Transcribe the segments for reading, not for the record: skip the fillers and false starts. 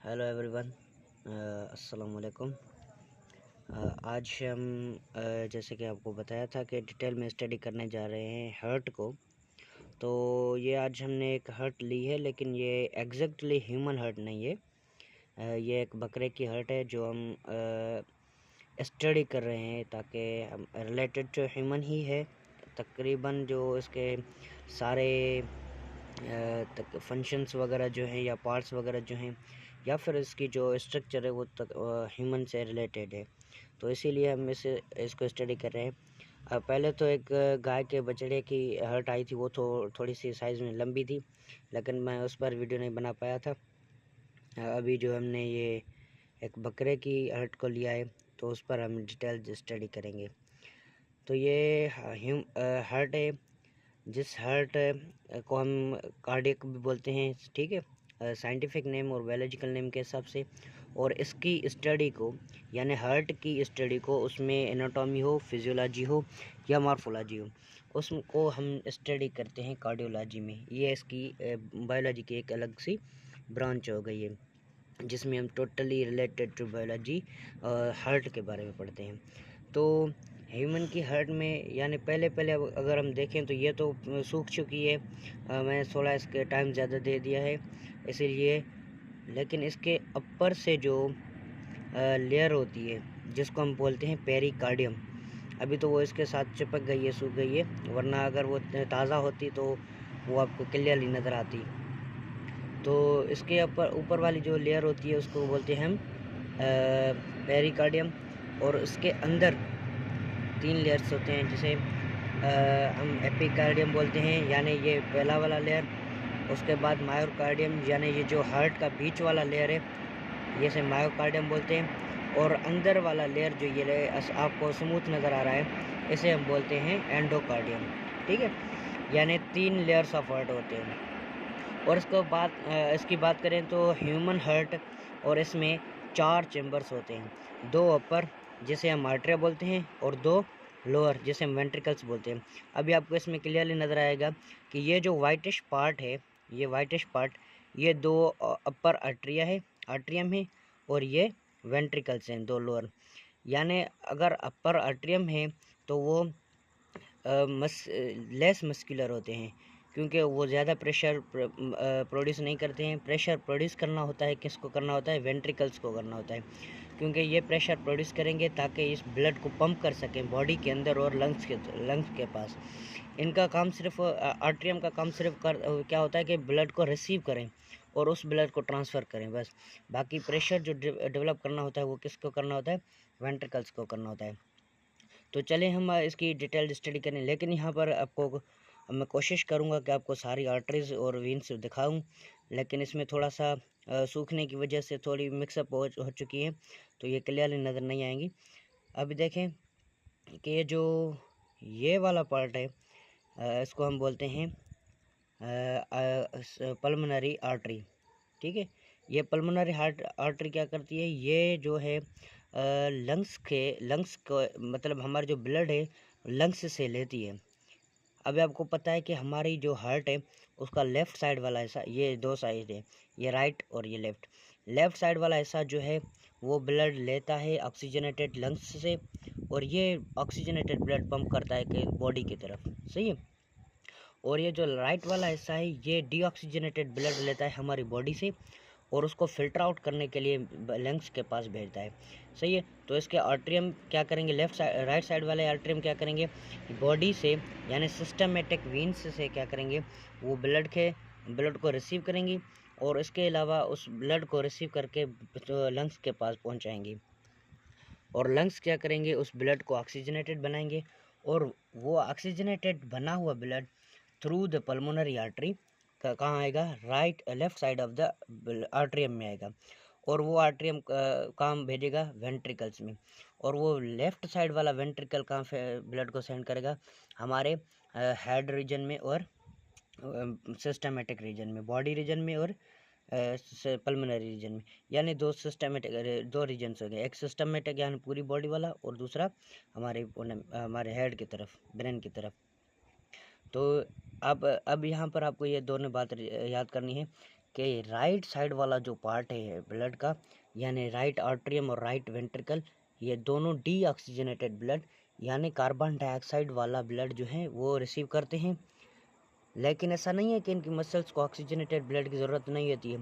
Hello everyone, अस्सलाम वालेकुम। आज हम जैसे कि आपको बताया था कि डिटेल में स्टडी करने जा रहे हैं हर्ट को। तो ये आज हमने एक हर्ट ली है, लेकिन ये एग्जैक्टली ह्यूमन हर्ट नहीं है। ये एक बकरे की हर्ट है जो हम स्टडी कर रहे हैं, ताकि हम रिलेटेड टू ह्यूमन ही है। तकरीबन जो इसके सारे तक फंक्शंस वगैरह जो हैं या पार्ट्स वगैरह जो हैं या फिर इसकी जो स्ट्रक्चर है वो तक ह्यूमन से रिलेटेड है। तो इसीलिए हम इसको स्टडी कर रहे हैं। पहले तो एक गाय के बछड़े की हर्ट आई थी, वो थोड़ी सी साइज़ में लंबी थी, लेकिन मैं उस पर वीडियो नहीं बना पाया था। अभी जो हमने ये एक बकरे की हर्ट को लिया है, तो उस पर हम डिटेल स्टडी करेंगे। तो ये हर्ट है, जिस हर्ट को हम कार्डियक भी बोलते हैं, ठीक है, साइंटिफिक नेम और बायोलॉजिकल नेम के हिसाब से। और इसकी स्टडी को, यानी हार्ट की स्टडी को, उसमें एनाटॉमी हो, फिजियोलॉजी हो या मॉर्फोलॉजी हो, उसको हम स्टडी करते हैं कार्डियोलॉजी में। ये इसकी बायोलॉजी की एक अलग सी ब्रांच हो गई है, जिसमें हम totally related to biology heart के बारे में पढ़ते हैं। तो ह्यूमन की हार्ट में, यानी पहले अगर हम देखें तो ये तो सूख चुकी है। मैं 16 इसके टाइम ज़्यादा दे दिया है इसीलिए। लेकिन इसके ऊपर से जो लेयर होती है, जिसको हम बोलते हैं पेरिकार्डियम, अभी तो वो इसके साथ चिपक गई है, सूख गई है, वरना अगर वो ताज़ा होती तो वो आपको क्लियरली नज़र आती। तो इसके ऊपर वाली जो लेयर होती है उसको बोलते हैं हम पेरिकार्डियम। और उसके अंदर 3 लेयर्स होते हैं, जिसे हम एपिकार्डियम बोलते हैं, यानी ये पहला वाला लेयर। उसके बाद मायोकार्डियम, यानी ये जो हार्ट का बीच वाला लेयर है, ये से मायोकार्डियम बोलते हैं। और अंदर वाला लेयर जो ये आपको स्मूथ नज़र आ रहा है, इसे हम बोलते हैं एंडोकार्डियम। ठीक है, यानी 3 लेयर्स ऑफ हार्ट होते हैं। और इसकी बात करें तो ह्यूमन हार्ट, और इसमें 4 चैम्बर्स होते हैं। 2 अपर, जिसे हम आर्टरिया बोलते हैं, और 2 लोअर, जिसे हम वेंट्रिकल्स बोलते हैं। अभी आपको इसमें क्लियरली नज़र आएगा कि ये जो वाइटिश पार्ट है, ये वाइटिश पार्ट, ये 2 अपर आर्ट्रियम है, और ये वेंट्रिकल्स हैं 2 लोअर। यानी अगर अपर आर्ट्रियम है तो वो लेस मस्कुलर होते हैं, क्योंकि वो ज़्यादा प्रेशर प्रोड्यूस नहीं करते हैं। प्रेशर प्रोड्यूस करना होता है, किसको करना होता है? वेंट्रिकल्स को करना होता है, क्योंकि ये प्रेशर प्रोड्यूस करेंगे ताकि इस ब्लड को पंप कर सकें बॉडी के अंदर और लंग्स के पास। इनका काम सिर्फ आर्ट्रियम का काम सिर्फ क्या होता है कि ब्लड को रिसीव करें और उस ब्लड को ट्रांसफ़र करें, बस। बाकी प्रेशर जो डेवलप करना होता है वो किसको करना होता है? वेंट्रिकल्स को करना होता है। तो चलें हम इसकी डिटेल्ड स्टडी करें, लेकिन यहाँ पर आपको मैं कोशिश करूँगा कि आपको सारी आर्टरीज और वेन्स दिखाऊँ, लेकिन इसमें थोड़ा सा सूखने की वजह से थोड़ी मिक्सअप हो चुकी है, तो ये क्लियरली नज़र नहीं आएंगी। अभी देखें कि ये वाला पार्ट है, इसको हम बोलते हैं पल्मोनरी आर्टरी। ठीक है, ये पल्मोनरी आर्टरी क्या करती है? ये जो है लंग्स को, मतलब हमारा जो ब्लड है लंग्स से लेती है। अभी आपको पता है कि हमारी जो हार्ट है उसका लेफ़्ट साइड वाला हिस्सा, ये 2 साइड है, ये राइट और ये लेफ़्ट साइड वाला हिस्सा जो है वो ब्लड लेता है ऑक्सीजनेटेड लंग्स से, और ये ऑक्सीजनेटेड ब्लड पंप करता है कि बॉडी की तरफ, सही है। और ये जो राइट वाला हिस्सा है ये डीऑक्सीजनेटेड ब्लड लेता है हमारी बॉडी से, और उसको फ़िल्टर आउट करने के लिए लंग्स के पास भेजता है, सही है। तो इसके आर्ट्रियम क्या करेंगे? राइट साइड वाले आर्ट्रियम क्या करेंगे? बॉडी से, यानी सिस्टमेटिक वेन्स से क्या करेंगे? वो ब्लड को रिसीव करेंगी, और इसके अलावा उस ब्लड को रिसीव करके लंग्स के पास पहुंचाएंगी। और लंग्स क्या करेंगे? उस ब्लड को ऑक्सीजनेटेड बनाएंगे, और वो ऑक्सीजनेटेड बना हुआ blood through the pulmonary artery कहाँ आएगा? Left side of the atrium में आएगा, और वो आर्ट्रियम कहाँ भेजेगा? वेंट्रिकल्स में। और वो लेफ्ट साइड वाला वेंट्रिकल कहाँ ब्लड को सेंड करेगा? हमारे हेड रीजन में और सिस्टमेटिक रीजन में, बॉडी रीजन में और पल्मोनरी रीजन में। यानी 2 रीजन्स हो गए, एक सिस्टमेटिक यानी पूरी बॉडी वाला, और दूसरा हमारे हेड की तरफ, ब्रेन की तरफ। तो अब यहाँ पर आपको ये दोनों बात याद करनी है कि राइट साइड वाला जो पार्ट है ब्लड का, यानी राइट आर्टरियम और राइट वेंट्रिकल, ये दोनों डीऑक्सीजनेटेड ब्लड यानी कार्बन डाइऑक्साइड वाला ब्लड जो है वो रिसीव करते हैं। लेकिन ऐसा नहीं है कि इनकी मसल्स को ऑक्सीजनेटेड ब्लड की ज़रूरत नहीं होती है।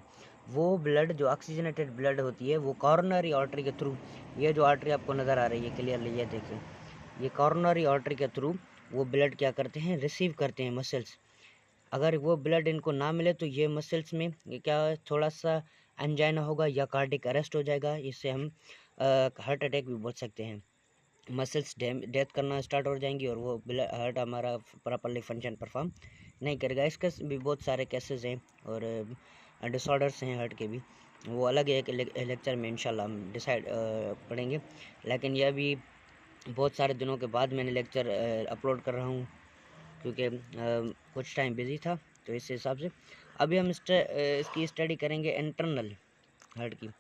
वो ब्लड जो ऑक्सीजनेटेड ब्लड होती है वो कॉरोनरी आर्टरी के थ्रू, ये जो आर्टरी आपको नज़र आ रही है क्लियरली, ये देखें, ये कॉरोनरी आर्टरी के थ्रू वो ब्लड क्या करते हैं, रिसीव करते हैं मसल्स। अगर वो ब्लड इनको ना मिले तो ये मसल्स में ये क्या थोड़ा सा एंजाइना होगा या कार्डिक अरेस्ट हो जाएगा, इससे हम हार्ट अटैक भी बोल सकते हैं। मसल्स डेथ करना स्टार्ट हो जाएंगी और वो हार्ट हमारा प्रॉपरली फंक्शन परफॉर्म नहीं करेगा। इसके भी बहुत सारे केसेस हैं और डिसऑर्डर्स हैं हार्ट के भी, वो अलग एक लेक्चर में इंशाल्लाह हम डिसाइड पढ़ेंगे। लेकिन यह भी बहुत सारे दिनों के बाद मैंने लेक्चर अपलोड कर रहा हूँ, क्योंकि कुछ टाइम बिजी था, तो इस हिसाब से अभी हम इसकी स्टडी करेंगे इंटरनल हार्ट की।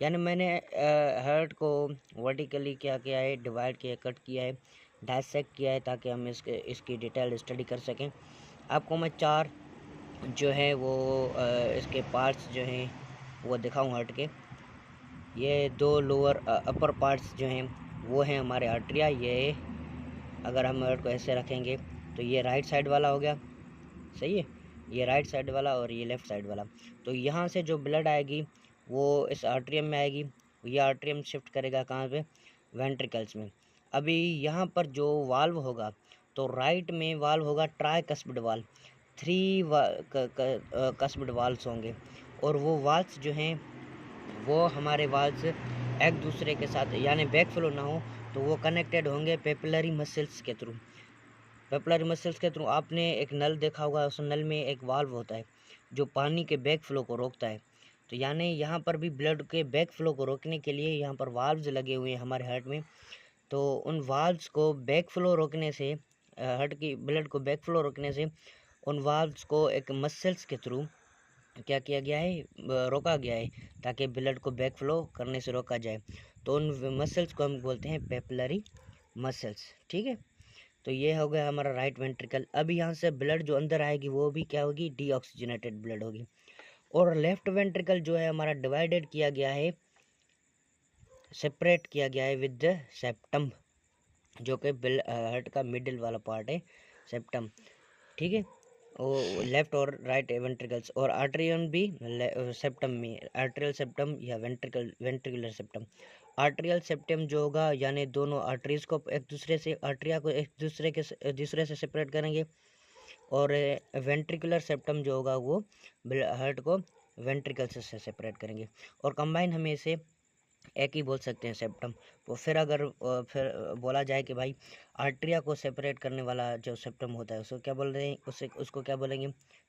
यानी मैंने हार्ट को वर्टिकली क्या किया है, डिवाइड किया, कट किया है, डायसेक्ट किया है, ताकि हम इसकी डिटेल स्टडी कर सकें। आपको मैं 4 जो है वो इसके पार्ट्स जो हैं वो दिखाऊँ हार्ट के। ये 2 लोअर अपर पार्ट्स जो हैं वो हैं हमारे आर्टरिया। ये अगर हम हार्ट को ऐसे रखेंगे तो ये राइट साइड वाला हो गया, सही है, ये राइट साइड वाला और ये लेफ़्ट साइड वाला। तो यहाँ से जो ब्लड आएगी वो इस आर्टरियम में आएगी, ये आर्टरियम शिफ्ट करेगा कहाँ पे, वेंट्रिकल्स में। अभी यहाँ पर जो वाल्व होगा, तो राइट में वाल्व होगा ट्राइकस्पिड वाल्व, 3 कस्पिड वाल्व्स होंगे, और वो वाल्व्स जो हैं वो हमारे वाल्व्स एक दूसरे के साथ, यानी बैक फ्लो ना हो तो वो कनेक्टेड होंगे पेपिलरी मसल्स के थ्रू। पेपिलरी मसल्स के थ्रू आपने एक नल देखा होगा, उस नल में एक वाल्व होता है जो पानी के बैक फ्लो को रोकता है। तो यानी यहाँ पर भी ब्लड के बैक फ्लो को रोकने के लिए यहाँ पर वाल्व्स लगे हुए हैं हमारे हार्ट में। तो उन वाल्व्स को बैक फ्लो रोकने से, हार्ट की ब्लड को बैक फ्लो रोकने से उन वाल्व्स को एक मसल्स के थ्रू क्या किया गया है, रोका गया है, ताकि ब्लड को बैक फ्लो करने से रोका जाए। तो उन मसल्स को हम बोलते हैं पेपिलरी मसल्स, ठीक है। तो ये हो गया हमारा राइट वेंट्रिकल। अब यहाँ से ब्लड जो अंदर आएगी वो भी क्या होगी, डीऑक्सीजनेटेड ब्लड होगी। और लेफ्ट वेंट्रिकल जो है हमारा डिवाइडेड किया गया है, सेपरेट किया गया है विद द सेप्टम, जो कि हार्ट का मिडिल वाला पार्ट है, सेप्टम, ठीक है। वो लेफ्ट और राइट वेंट्रिकल्स, और आर्टरियन भी सेप्टम में, आर्टरियल सेप्टम या वेंट्रिकुलर सेप्टम। आर्टरियल सेप्टम जो होगा, यानी दोनों आर्टरीज को एक दूसरे से, आर्टरिया को एक दूसरे से सेपरेट करेंगे, और वेंट्रिकुलर सेप्टम जो होगा वो हार्ट को वेंट्रिकल से सेपरेट करेंगे, और कंबाइन हमें इसे एक ही बोल सकते हैं, सेप्टम। तो फिर अगर फिर बोला जाए कि भाई आर्टरिया को सेपरेट करने वाला जो सेप्टम होता है उसको क्या बोल रहे हैं, उसको क्या बोलेंगे,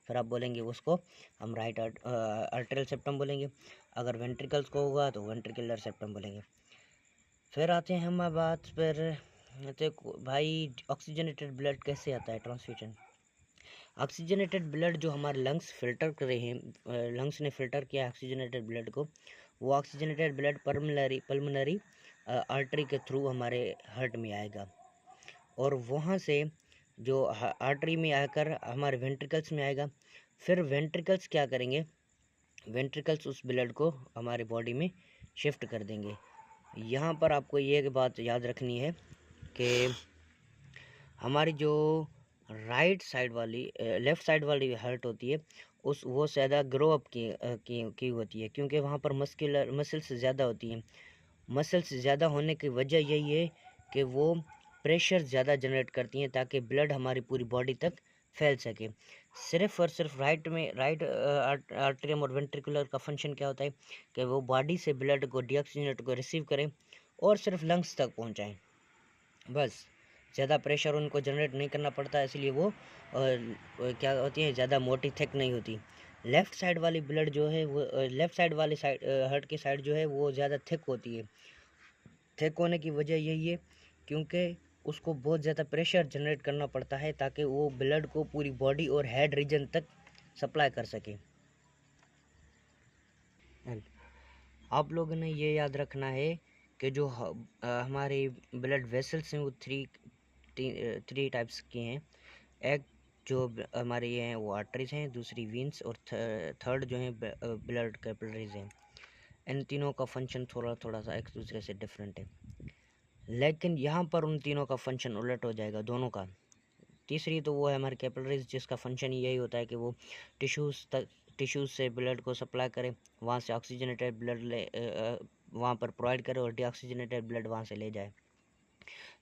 फिर आप बोलेंगे उसको हम राइट आर्टरियल सेप्टम बोलेंगे। अगर वेंट्रिकल्स को होगा तो वेंट्रिकुलर सेप्टम बोलेंगे। फिर आते हैं हम बात पर, तो भाई ऑक्सीजनेटेड ब्लड कैसे आता है, ट्रांसफ्यूजन। ऑक्सीजनेटेड ब्लड जो हमारे लंग्स फिल्टर कर रहे हैं, लंग्स ने फिल्टर किया ऑक्सीजनेटेड ब्लड को, वो ऑक्सीजनेटेड ब्लड पल्मोनरी आर्टरी के थ्रू हमारे हार्ट में आएगा, और वहाँ से जो आर्टरी में आकर हमारे वेंट्रिकल्स में आएगा। फिर वेंट्रिकल्स क्या करेंगे, वेंट्रिकल्स उस ब्लड को हमारे बॉडी में शिफ्ट कर देंगे। यहाँ पर आपको ये बात याद रखनी है कि हमारी जो राइट साइड वाली, लेफ़्ट साइड वाली हार्ट होती है, वो ज़्यादा ग्रो अप की होती है, क्योंकि वहाँ पर मसल्स ज़्यादा होती हैं। मसल्स ज़्यादा होने की वजह यही है कि वो प्रेशर ज़्यादा जनरेट करती हैं, ताकि ब्लड हमारी पूरी बॉडी तक फैल सके। सिर्फ़ और सिर्फ राइट आर्टरियम और वेंट्रिकुलर का फंक्शन क्या होता है कि वो बॉडी से ब्लड को, डीऑक्सीजनेट को रिसीव करें और सिर्फ लंग्स तक पहुँचाएँ, बस। ज़्यादा प्रेशर उनको जनरेट नहीं करना पड़ता, इसलिए वो क्या होती है, ज़्यादा मोटी थिक नहीं होती। लेफ़्ट साइड वाली ब्लड जो है वो, लेफ़्ट साइड वाली साइड, हार्ट की साइड जो है वो ज़्यादा थिक होती है। थिक होने की वजह यही है क्योंकि उसको बहुत ज़्यादा प्रेशर जनरेट करना पड़ता है, ताकि वो ब्लड को पूरी बॉडी और हेड रीजन तक सप्लाई कर सके। आप लोगों ने ये याद रखना है कि जो हमारे ब्लड वेसल्स हैं वो थ्री टाइप्स के हैं। एक जो हमारे ये हैं वो आर्टरीज हैं, दूसरी वीन्स और थर्ड जो है ब्लड कैपिलरीज हैं। इन तीनों का फंक्शन थोड़ा थोड़ा सा एक दूसरे से डिफरेंट है, लेकिन यहाँ पर उन तीनों का फंक्शन उलट हो जाएगा दोनों का। तीसरी तो वो है हमारी कैपिलरीज, जिसका फंक्शन यही होता है कि वो टिश्यूज़ से ब्लड को सप्लाई करे, वहाँ से ऑक्सीजनेटेड ब्लड वहाँ पर प्रोवाइड करे और डीऑक्सीजनेटेड ब्लड वहाँ से ले जाए।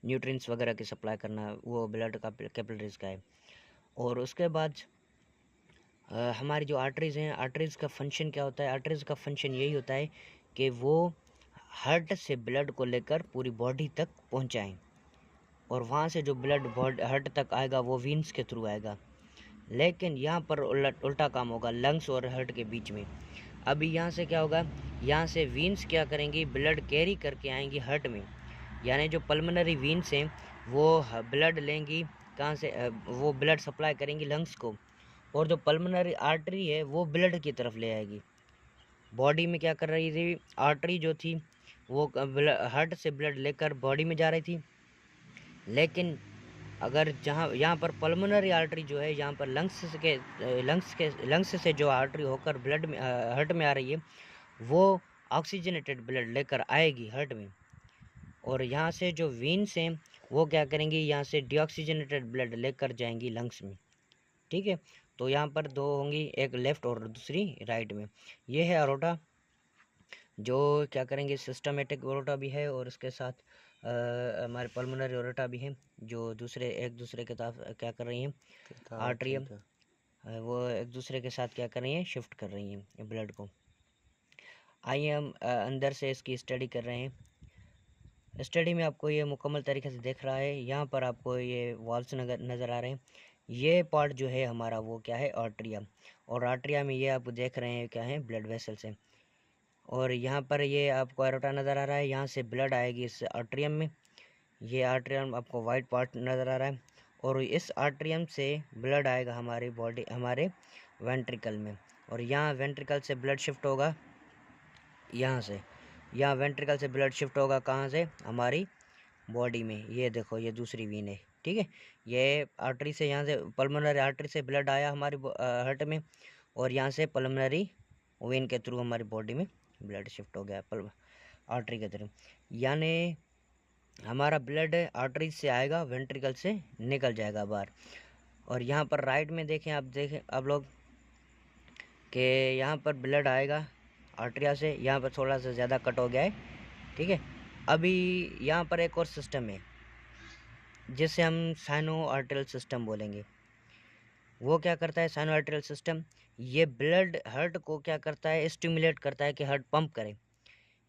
न्यूट्रिएंट्स वगैरह की सप्लाई करना वो ब्लड का कैपिलरीज का है। और उसके बाद हमारी जो आर्टरीज़ हैं, आर्टरीज़ का फंक्शन क्या होता है? आर्टरीज़ का फंक्शन यही होता है कि वो हार्ट से ब्लड को लेकर पूरी बॉडी तक पहुंचाएं, और वहाँ से जो ब्लड हार्ट तक आएगा वो वीन्स के थ्रू आएगा। लेकिन यहाँ पर उल्टा काम होगा लंग्स और हार्ट के बीच में। अभी यहाँ से क्या होगा, यहाँ से वीन्स क्या करेंगी, ब्लड कैरी करके आएंगी हार्ट में, यानी जो पल्मोनरी वीन्स हैं वो ब्लड लेंगी कहाँ से, वो ब्लड सप्लाई करेंगी लंग्स को, और जो पल्मोनरी आर्टरी है वो ब्लड की तरफ ले आएगी। बॉडी में क्या कर रही थी, आर्टरी जो थी वो हार्ट से ब्लड लेकर बॉडी में जा रही थी, लेकिन अगर जहाँ यहाँ पर पल्मोनरी आर्टरी जो है, यहाँ पर लंग्स से जो आर्टरी होकर ब्लड में हार्ट में आ रही है, वो ऑक्सीजनेटेड ब्लड लेकर आएगी हार्ट में, और यहाँ से जो वीन्स हैं वो क्या करेंगी, यहाँ से डीऑक्सीजनेटेड ब्लड लेकर जाएंगी लंग्स में। ठीक है, तो यहाँ पर दो होंगी, एक लेफ़्ट और दूसरी राइट में। ये है अरोटा, जो क्या करेंगे सिस्टमेटिक अरोटा भी है, और उसके साथ हमारे पल्मोनरी अरोटा भी है, जो एक दूसरे के साथ क्या कर रही हैं, आर्टरी वो एक दूसरे के साथ क्या कर रही हैं, शिफ्ट कर रही हैं ब्लड को। आइए हम अंदर से इसकी स्टडी कर रहे हैं। स्टडी में आपको ये मुकम्मल तरीके से दिख रहा है, यहाँ पर आपको ये वॉल्स नज़र आ रहे हैं। ये पार्ट जो है हमारा वो क्या है, आर्टरिया, और आर्टरिया में ये आप देख रहे हैं क्या है, ब्लड वेसल्स हैं। और यहाँ पर ये आपको एरोटा नज़र आ रहा है, यहाँ से ब्लड आएगी इस आर्टरियम में, ये आर्टरियम आपको वाइट पार्ट नज़र आ रहा है, और इस आर्टरियम से ब्लड आएगा हमारे वेंट्रिकल में, और यहाँ वेंट्रिकल से ब्लड शिफ्ट होगा, यहाँ वेंट्रिकल से ब्लड शिफ्ट होगा कहाँ से, हमारी बॉडी में। ये देखो ये दूसरी वीन है, ठीक है, ये आर्टरी से, यहाँ से पल्मोनरी आर्टरी से ब्लड आया हमारी हार्ट में, और यहाँ से पल्मोनरी वेन के थ्रू हमारी बॉडी में ब्लड शिफ्ट हो गया आर्टरी के थ्रू, यानी हमारा ब्लड आर्टरी से आएगा, वेंट्रिकल से निकल जाएगा बाहर। और यहाँ पर राइट में देखें आप लोग कि यहाँ पर ब्लड आएगा आर्टरिया से, यहाँ पर थोड़ा सा ज़्यादा कट हो गया है, ठीक है। अभी यहाँ पर एक और सिस्टम है जिसे हम साइनो आर्टरियल सिस्टम बोलेंगे। वो क्या करता है साइनो आर्टरियल सिस्टम, ये ब्लड हार्ट को क्या करता है, स्टिमुलेट करता है कि हार्ट पंप करे।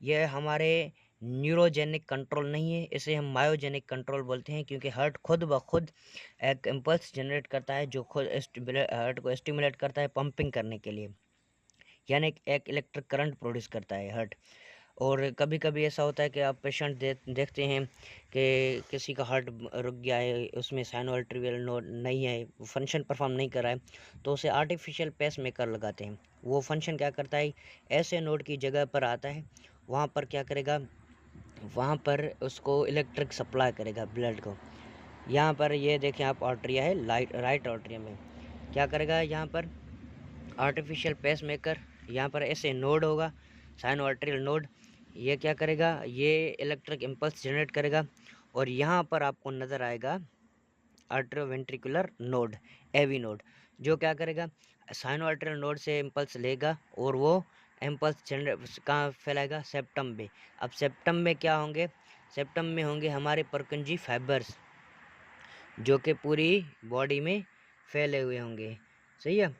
ये हमारे न्यूरोजेनिक कंट्रोल नहीं है, इसे हम मायोजेनिक कंट्रोल बोलते हैं, क्योंकि हार्ट खुद ब खुद एक इम्पल्स जनरेट करता है जो खुद हार्ट को स्टिमुलेट करता है पंपिंग करने के लिए, यानी एक इलेक्ट्रिक करंट प्रोड्यूस करता है हार्ट। और कभी कभी ऐसा होता है कि आप पेशेंट देखते हैं कि किसी का हार्ट रुक गया है, उसमें साइनो आर्टरियल नोड नहीं है, फंक्शन परफॉर्म नहीं कर रहा है, तो उसे आर्टिफिशियल पेस मेकर लगाते हैं। वो फंक्शन क्या करता है, ऐसे नोड की जगह पर आता है, वहाँ पर क्या करेगा, वहाँ पर उसको इलेक्ट्रिक सप्लाई करेगा ब्लड को। यहाँ पर ये देखें आप, आर्टरिया है राइट आर्टरिया में, क्या करेगा, यहाँ पर आर्टिफिशियल पेस मेकर, यहाँ पर ऐसे नोड होगा साइनो आर्टरियल नोड, ये क्या करेगा, ये इलेक्ट्रिक इम्पल्स जनरेट करेगा, और यहाँ पर आपको नज़र आएगा आर्टरोवेंट्रिकुलर नोड, एवी नोड, जो क्या करेगा, साइनो आर्टरियल नोड से इम्पल्स लेगा और वो इम्पल्स जनरेट कहाँ फैलाएगा, सेप्टम में। अब सेप्टम में क्या होंगे, सेप्टम में होंगे हमारे परकंजी फाइबर्स, जो कि पूरी बॉडी में फैले हुए होंगे। सही है,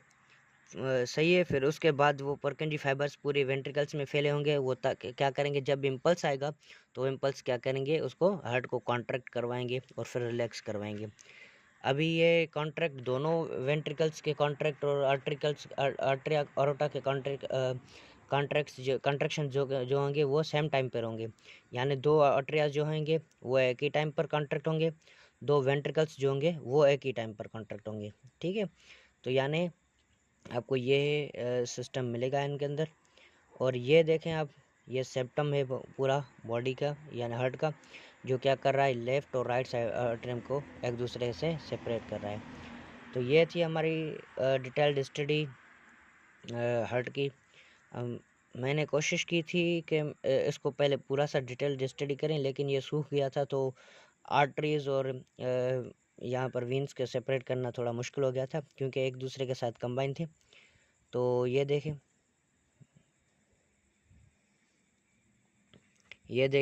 सही है। फिर उसके बाद वो परकंजी फाइबर्स पूरे वेंट्रिकल्स में फैले होंगे, वो क्या करेंगे, जब इम्पल्स आएगा तो इम्पल्स क्या करेंगे, उसको हार्ट को कॉन्ट्रैक्ट करवाएंगे और फिर रिलैक्स करवाएंगे। अभी ये कॉन्ट्रैक्ट दोनों वेंट्रिकल्स के कॉन्ट्रैक्ट और आर्टरिया अरोटा के कॉन्ट्रैक्शन जो होंगे वो सेम टाइम पर होंगे, यानी दो आर्टरिया जो होंगे वो एक ही टाइम पर कॉन्ट्रैक्ट होंगे, दो वेंट्रिकल्स जो होंगे वो एक ही टाइम पर कॉन्ट्रैक्ट होंगे। ठीक है, तो यानी आपको ये सिस्टम मिलेगा इनके अंदर। और ये देखें आप, ये सेप्टम है पूरा बॉडी का यानी हार्ट का, जो क्या कर रहा है, लेफ़्ट और राइट साइड आर्टरियम को एक दूसरे से सेपरेट कर रहा है। तो ये थी हमारी डिटेल्ड स्टडी हार्ट की। मैंने कोशिश की थी कि इसको पहले पूरा सा डिटेल्ड स्टडी करें, लेकिन ये सूख गया था तो आर्टरीज़ और यहाँ पर वीन्स के सेपरेट करना थोड़ा मुश्किल हो गया था, क्योंकि एक दूसरे के साथ कंबाइन थे। तो ये देखें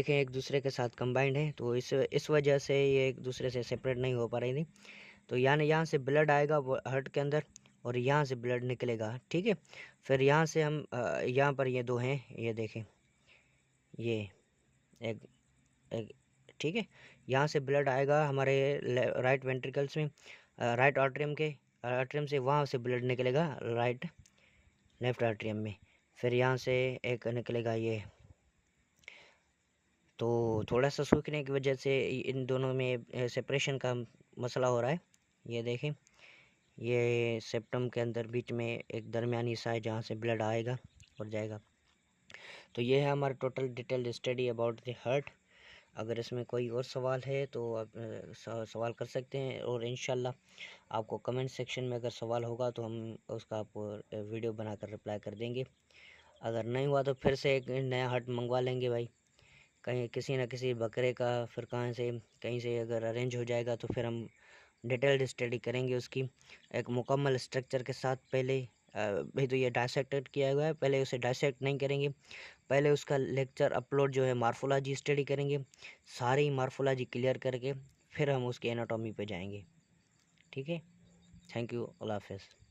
एक दूसरे के साथ कंबाइंड है, तो इस वजह से ये एक दूसरे से सेपरेट नहीं हो पा रही थी। तो यानी यहाँ से ब्लड आएगा हार्ट के अंदर और यहाँ से ब्लड निकलेगा, ठीक है। फिर यहाँ से हम यहाँ पर ये दो हैं, ये देखें, ये एक एक ठीक है। यहाँ से ब्लड आएगा हमारे राइट वेंट्रिकल्स में, राइट आर्टरियम से वहाँ से ब्लड निकलेगा लेफ्ट आर्टरियम में। फिर यहाँ से एक निकलेगा ये। तो थोड़ा सा सूखने की वजह से इन दोनों में सेपरेशन का मसला हो रहा है। ये देखें, ये सेप्टम के अंदर बीच में एक दरमियानी सा है जहाँ से ब्लड आएगा और जाएगा। तो ये है हमारा total detailed study about the heart. अगर इसमें कोई और सवाल है तो आप सवाल कर सकते हैं, और इंशाल्लाह आपको कमेंट सेक्शन में अगर सवाल होगा तो हम उसका आपको वीडियो बनाकर रिप्लाई कर देंगे। अगर नहीं हुआ तो फिर से एक नया हार्ट मंगवा लेंगे भाई, कहीं किसी न किसी बकरे का, फिर कहीं से अगर अरेंज हो जाएगा तो फिर हम डिटेल्ड स्टडी करेंगे उसकी एक मुकम्मल स्ट्रक्चर के साथ। पहले भाई तो ये डायसेक्टेड किया हुआ है, पहले उसे डायसेक्ट नहीं करेंगे, पहले उसका लेक्चर अपलोड जो है मार्फोलॉजी स्टडी करेंगे, सारी मार्फोलॉजी क्लियर करके फिर हम उसकी एनाटॉमी पे जाएंगे, ठीक है। थैंक यू, अल्लाह हाफ़िज़।